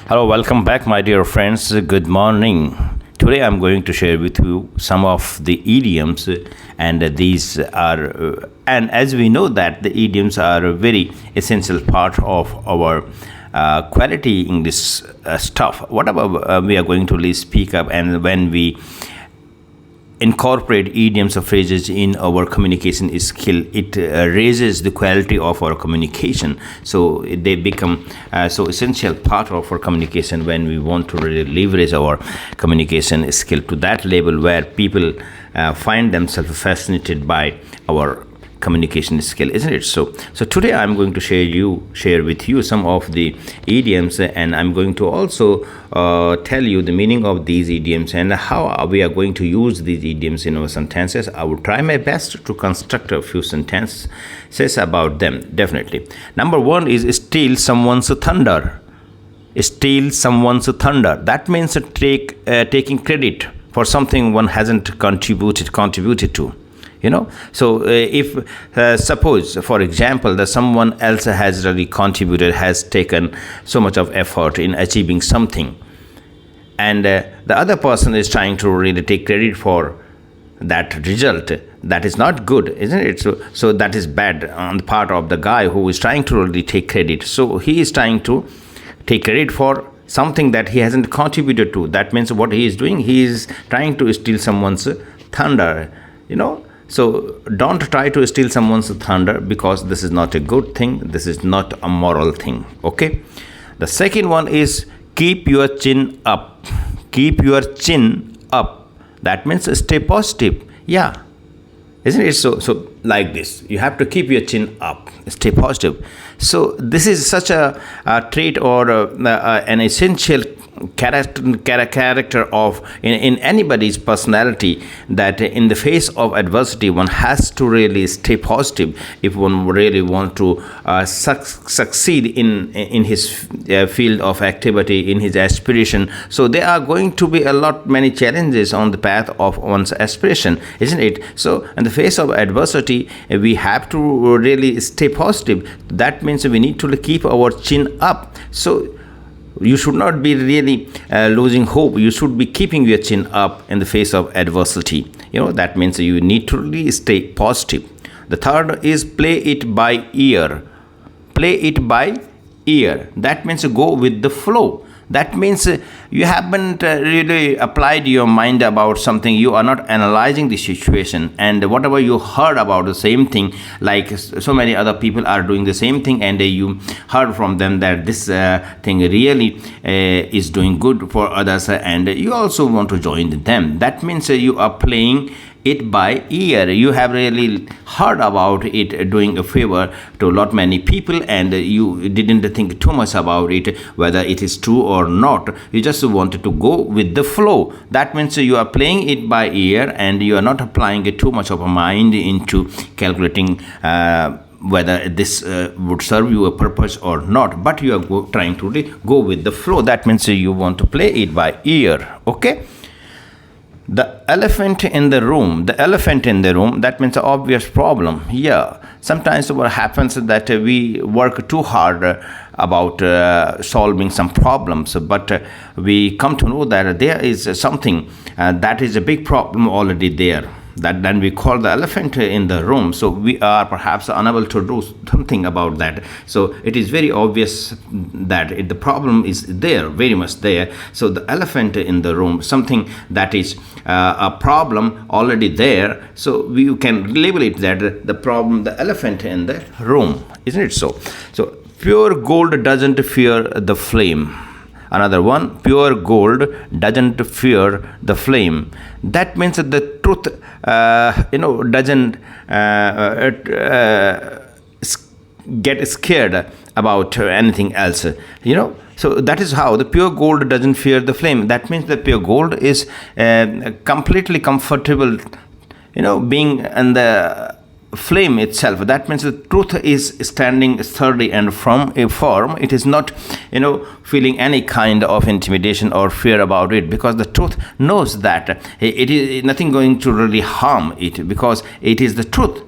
Hello, welcome back, my dear friends. Good morning. Today I'm going to share with you some of the idioms, and these are, and as we know that the idioms are a very essential part of our quality English stuff. Whatever we are going to really speak up, and when we incorporate idioms or phrases in our communication skill, it raises the quality of our communication, so they become so essential part of our communication when we want to really leverage our communication skill to that level where people find themselves fascinated by our communication skill, isn't it? So today I'm going to share with you some of the idioms, and I'm going to also tell you the meaning of these idioms and how we are going to use these idioms in our sentences. I will try my best to construct a few sentences about them, definitely. Number one is steal someone's thunder. Steal someone's thunder. That means taking credit for something one hasn't contributed to. So if suppose, for example, that someone else has really contributed, has taken so much of effort in achieving something, and the other person is trying to really take credit for that result, that is not good, isn't it? So that is bad on the part of the guy who is trying to really take credit. So he is trying to take credit for something that he hasn't contributed to. That means what he is doing, he is trying to steal someone's thunder. So don't try to steal someone's thunder, because this is not a good thing. This is not a moral thing. Okay. The second one is keep your chin up. Keep your chin up. That means stay positive. Yeah. Isn't it? So like this, you have to keep your chin up, stay positive. So this is such a trait or an essential character of in anybody's personality, that in the face of adversity one has to really stay positive if one really want to succeed in his field of activity, in his aspiration. So there are going to be many challenges on the path of one's aspiration, isn't it? So in the face of adversity, we have to really stay positive. That means we need to keep our chin up. So you should not be really losing hope. You should be keeping your chin up in the face of adversity. That means you need to really stay positive. The third is play it by ear. Play it by ear. That means go with the flow. That means you haven't really applied your mind about something. You are not analyzing the situation, and whatever you heard about the same thing, like so many other people are doing the same thing, and you heard from them that this thing really is doing good for others, and you also want to join them. That means you are playing it by ear. You have really heard about it doing a favor to many people, and you didn't think too much about it, whether it is true or not. You just wanted to go with the flow. That means you are playing it by ear, and you are not applying too much of a mind into calculating whether this would serve you a purpose or not, but you are trying to really go with the flow. That means you want to play it by ear. Okay. The elephant in the room. The elephant in the room, that means an obvious problem. Yeah. Sometimes what happens is that we work too hard about solving some problems, but we come to know that there is something that is a big problem already there, that then we call the elephant in the room. So we are perhaps unable to do something about that. So it is very obvious that the problem is there, very much there. So the elephant in the room, something that is a problem already there. So we can label it that the problem, the elephant in the room, isn't it? So pure gold doesn't fear the flame. Another one, pure gold doesn't fear the flame. That means that the truth, doesn't get scared about anything else. So that is how the pure gold doesn't fear the flame. That means the pure gold is completely comfortable, being in the flame itself. That means the truth is standing sturdy and firm. It is not feeling any kind of intimidation or fear about it, because the truth knows that it is nothing going to really harm it, because it is the truth.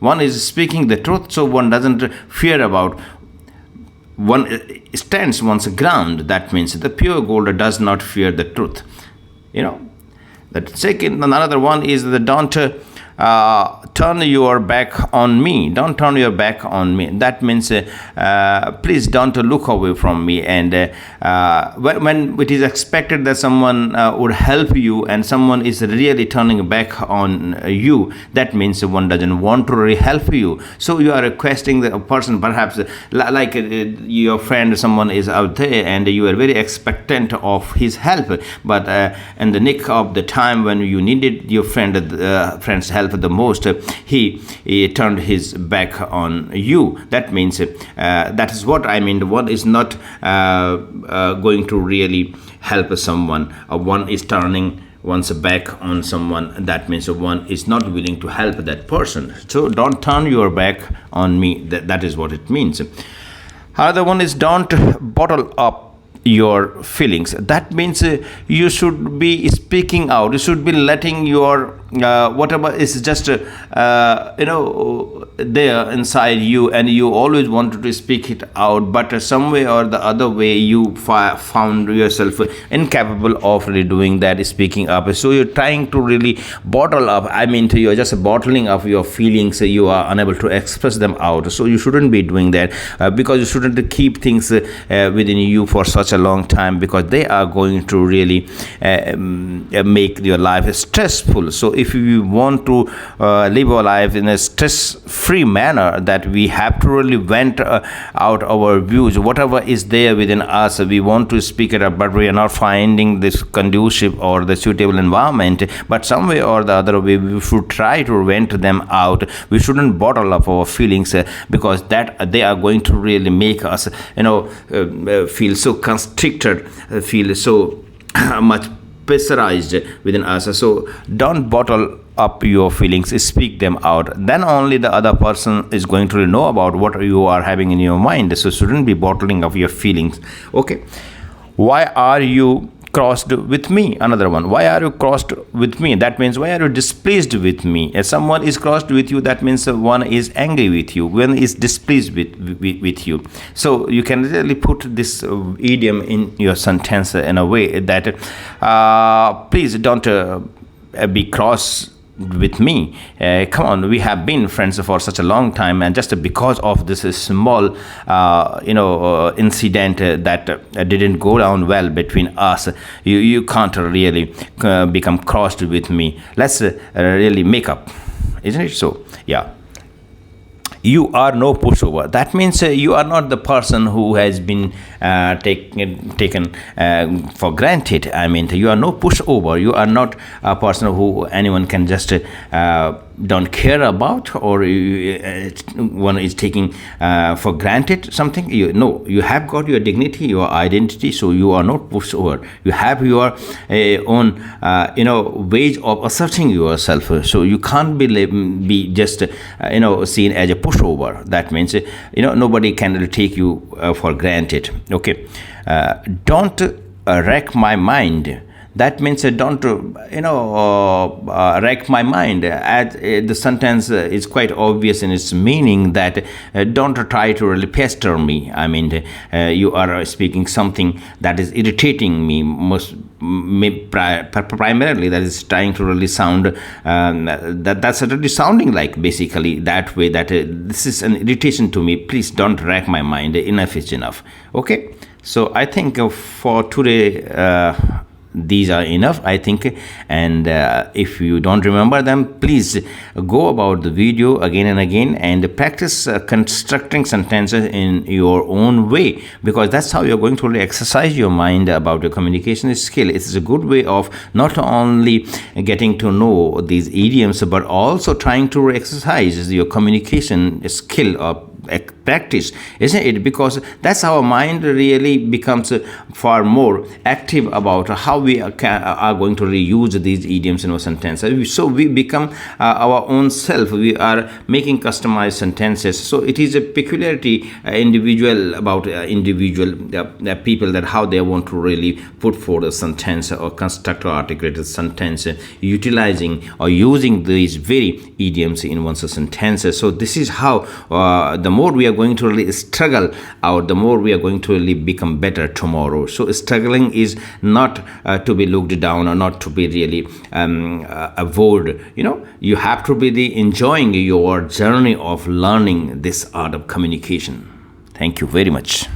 One is speaking the truth, so one doesn't fear about one stands one's ground. That means the pure gold does not fear the truth. You know. The second, another one is the don't turn your back on me. Don't turn your back on me. That means please don't look away from me. And when it is expected that someone would help you and someone is really turning back on you, that means one doesn't want to really help you. So you are requesting the person, perhaps like your friend, someone is out there and you are very expectant of his help, but in the nick of the time when you needed your friend's help the most, he turned his back on you. That means that is what I mean. One is not going to really help someone. One is turning one's back on someone. That means one is not willing to help that person. So don't turn your back on me. That is what it means. Another one is don't bottle up your feelings. That means you should be speaking out. You should be letting your whatever is just there inside you, and you always wanted to speak it out, but some way or the other way you found yourself incapable of really doing that, speaking up. So you're trying to really bottle up. I mean, you're just bottling up your feelings. You are unable to express them out. So you shouldn't be doing that, because you shouldn't keep things within you for such a long time, because they are going to really make your life stressful. So if you want to live our life in a stress-free manner, that we have to really vent out our views, whatever is there within us. We want to speak it up, but we are not finding this conducive or the suitable environment. But some way or the other way, we should try to vent them out. We shouldn't bottle up our feelings, because that they are going to really make us, feel so constricted, feel so much pressurized within us. So don't bottle up your feelings, speak them out. Then only the other person is going to know about what you are having in your mind. So shouldn't be bottling up your feelings. Okay, why are you crossed with me? Another one, why are you crossed with me? That means why are you displeased with me? If someone is crossed with you, that means one is angry with you, one is displeased with you. So you can really put this idiom in your sentence in a way that please don't be cross with me. Come on, we have been friends for such a long time, and just because of this small incident that didn't go down well between us, you can't really become crossed with me. Let's really make up, isn't it? So yeah, you are no pushover. That means you are not the person who has been taken for granted. I mean, you are no pushover. You are not a person who anyone can just don't care about, or one is taking for granted something. You have got your dignity, your identity, so you are not pushover. You have your own ways of asserting yourself, so you can't be just seen as a pushover. That means nobody can take you for granted. Okay, don't wreck my mind. That means don't wreck my mind. The sentence is quite obvious in its meaning, that don't try to really pester me. I mean, you are speaking something that is irritating me, primarily that is trying to really sound that's really sounding like basically that way, that this is an irritation to me. Please don't wreck my mind. Enough is enough. Okay, so I think for today these are enough, I think. And if you don't remember them, please go about the video again and again and practice constructing sentences in your own way, because that's how you're going to really exercise your mind about your communication skill. It's a good way of not only getting to know these idioms, but also trying to exercise your communication skill or practice, isn't it? Because that's how our mind really becomes far more active about how we are going to reuse these idioms in our sentences. So we become our own self. We are making customized sentences. So it is a peculiarity individual about individual people, that how they want to really put forward a sentence or construct or articulate a sentence, utilizing or using these very idioms in one's sentences. So this is how the more we are going to really struggle out, the more we are going to really become better tomorrow. So struggling is not to be looked down or not to be really avoided. You have to be enjoying your journey of learning this art of communication. Thank you very much.